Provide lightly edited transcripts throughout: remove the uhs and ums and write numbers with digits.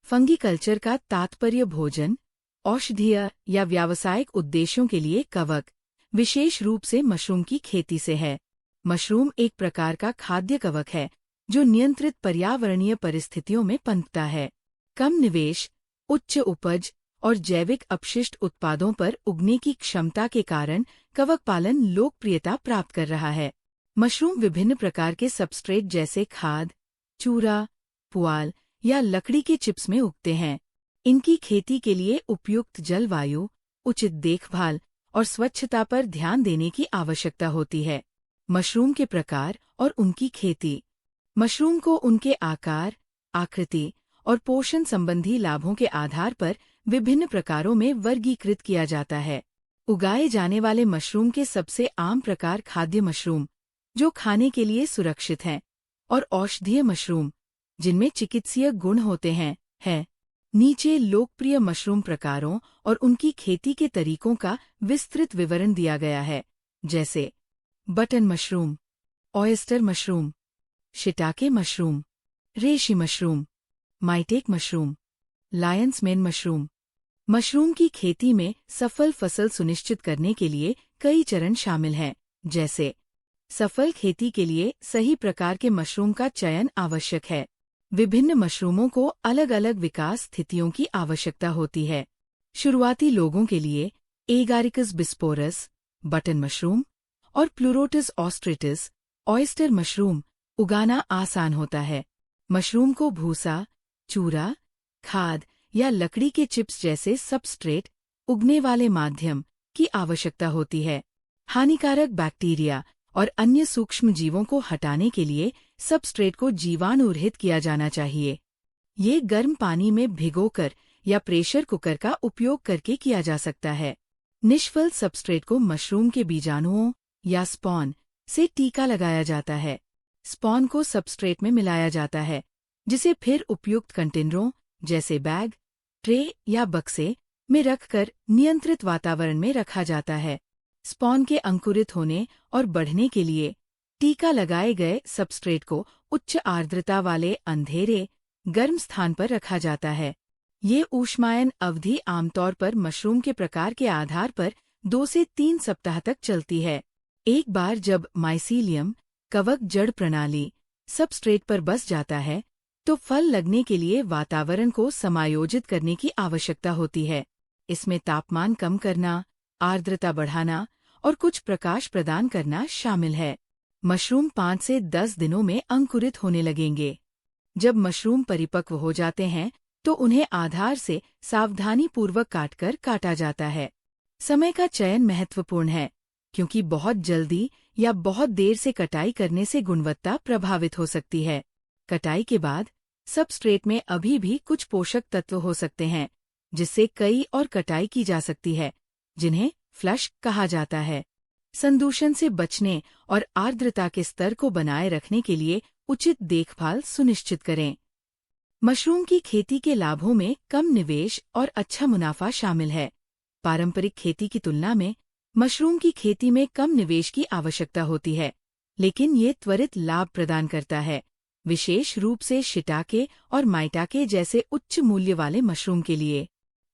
Fungi culture का तात्पर्य भोजन, औषधीय या व्यावसायिक उद्देश्यों के लिए कवक, विशेष रूप से मशरूम की खेती से है। मशरूम एक प्रकार का खाद्य कवक है जो नियंत्रित पर्यावरणीय परिस्थितियों में पनपता है। कम निवेश, उच्च उपज और जैविक अपशिष्ट उत्पादों पर उगने की क्षमता के कारण कवक पालन लोकप्रियता प्राप्त कर रहा है। मशरूम विभिन्न प्रकार के सबस्ट्रेट जैसे खाद, चूरा, पुआल या लकड़ी के चिप्स में उगते हैं। इनकी खेती के लिए उपयुक्त जलवायु, उचित देखभाल और स्वच्छता पर ध्यान देने की आवश्यकता होती है। मशरूम के प्रकार और उनकी खेती। मशरूम को उनके आकार, आकृति और पोषण संबंधी लाभों के आधार पर विभिन्न प्रकारों में वर्गीकृत किया जाता है। उगाए जाने वाले मशरूम के सबसे आम प्रकार खाद्य मशरूम, जो खाने के लिए सुरक्षित हैं, और औषधीय मशरूम, जिनमें चिकित्सीय गुण होते हैं, है। नीचे लोकप्रिय मशरूम प्रकारों और उनकी खेती के तरीकों का विस्तृत विवरण दिया गया है, जैसे button mushroom, oyster mushroom, shiitake mushroom, reishi mushroom, maitake mushroom, lion's mane mushroom. Mushroom की खेती में सफल फसल सुनिश्चित करने के लिए कई चरण शामिल हैं, जैसे सफल खेती के लिए सही प्रकार के मशरूम का चयन आवश्यक है। विभिन्न मशरूमों को अलग अलग विकास स्थितियों की आवश्यकता होती है। शुरुआती लोगों के लिए एगारिकस बिस्पोरस, बटन मशरूम, और प्लूरोटिस ऑस्ट्रेटिस, ऑयस्टर मशरूम उगाना आसान होता है। मशरूम को भूसा, चूरा, खाद या लकड़ी के चिप्स जैसे सबस्ट्रेट, उगने वाले माध्यम की आवश्यकता होती है। हानिकारक बैक्टीरिया और अन्य सूक्ष्म जीवों को हटाने के लिए सबस्ट्रेट को जीवाणुरहित किया जाना चाहिए। ये गर्म पानी में भिगोकर या प्रेशर कुकर का उपयोग करके किया जा सकता है। निष्फल सबस्ट्रेट को मशरूम के बीजाणुओं या स्पॉन से टीका लगाया जाता है। स्पॉन को सबस्ट्रेट में मिलाया जाता है, जिसे फिर उपयुक्त कंटेनरों जैसे बैग, ट्रे या बक्से में रखकर नियंत्रित वातावरण में रखा जाता है। स्पॉन के अंकुरित होने और बढ़ने के लिए टीका लगाए गए सबस्ट्रेट को उच्च आर्द्रता वाले अंधेरे, गर्म स्थान पर रखा जाता है। ये ऊष्मायन अवधि आमतौर पर मशरूम के प्रकार के आधार पर 2 से 3 सप्ताह तक चलती है। एक बार जब माइसीलियम, कवक जड़ प्रणाली, सबस्ट्रेट पर बस जाता है, तो फल लगने के लिए वातावरण को समायोजित करने की आवश्यकता होती है। इसमें तापमान कम करना, आर्द्रता बढ़ाना और कुछ प्रकाश प्रदान करना शामिल है। मशरूम 5 से 10 दिनों में अंकुरित होने लगेंगे। जब मशरूम परिपक्व हो जाते हैं तो उन्हें आधार से सावधानीपूर्वक काटा जाता है। समय का चयन महत्वपूर्ण है, क्योंकि बहुत जल्दी या बहुत देर से कटाई करने से गुणवत्ता प्रभावित हो सकती है। कटाई के बाद सबस्ट्रेट में अभी भी कुछ पोषक तत्व हो सकते हैं, जिससे कई और कटाई की जा सकती है, जिन्हें फ्लश कहा जाता है। संदूषण से बचने और आर्द्रता के स्तर को बनाए रखने के लिए उचित देखभाल सुनिश्चित करें। मशरूम की खेती के लाभों में कम निवेश और अच्छा मुनाफा शामिल है। पारंपरिक खेती की तुलना में मशरूम की खेती में कम निवेश की आवश्यकता होती है, लेकिन ये त्वरित लाभ प्रदान करता है, विशेष रूप से शिटाके और माइटाके जैसे उच्च मूल्य वाले मशरूम के लिए।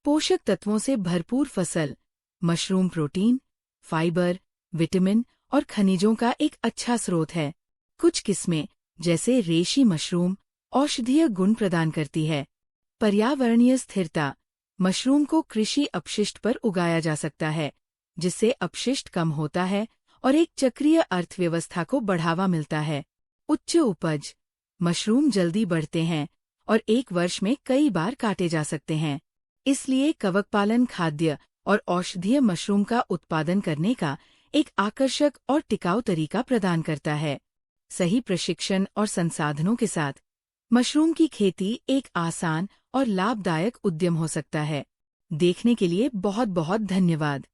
पोषक तत्वों से भरपूर फसल। मशरूम प्रोटीन, फाइबर, विटामिन और खनिजों का एक अच्छा स्रोत है। कुछ किस्में, जैसे रेशी मशरूम, औषधीय गुण प्रदान करती है। पर्यावरणीय स्थिरता। मशरूम को कृषि अपशिष्ट पर उगाया जा सकता है, जिससे अपशिष्ट कम होता है और एक चक्रीय अर्थव्यवस्था को बढ़ावा मिलता है। उच्च उपज। मशरूम जल्दी बढ़ते हैं और एक वर्ष में कई बार काटे जा सकते हैं। इसलिए कवकपालन खाद्य और औषधीय मशरूम का उत्पादन करने का एक आकर्षक और टिकाऊ तरीका प्रदान करता है। सही प्रशिक्षण और संसाधनों के साथ मशरूम की खेती एक आसान और लाभदायक उद्यम हो सकता है। देखने के लिए बहुत बहुत धन्यवाद।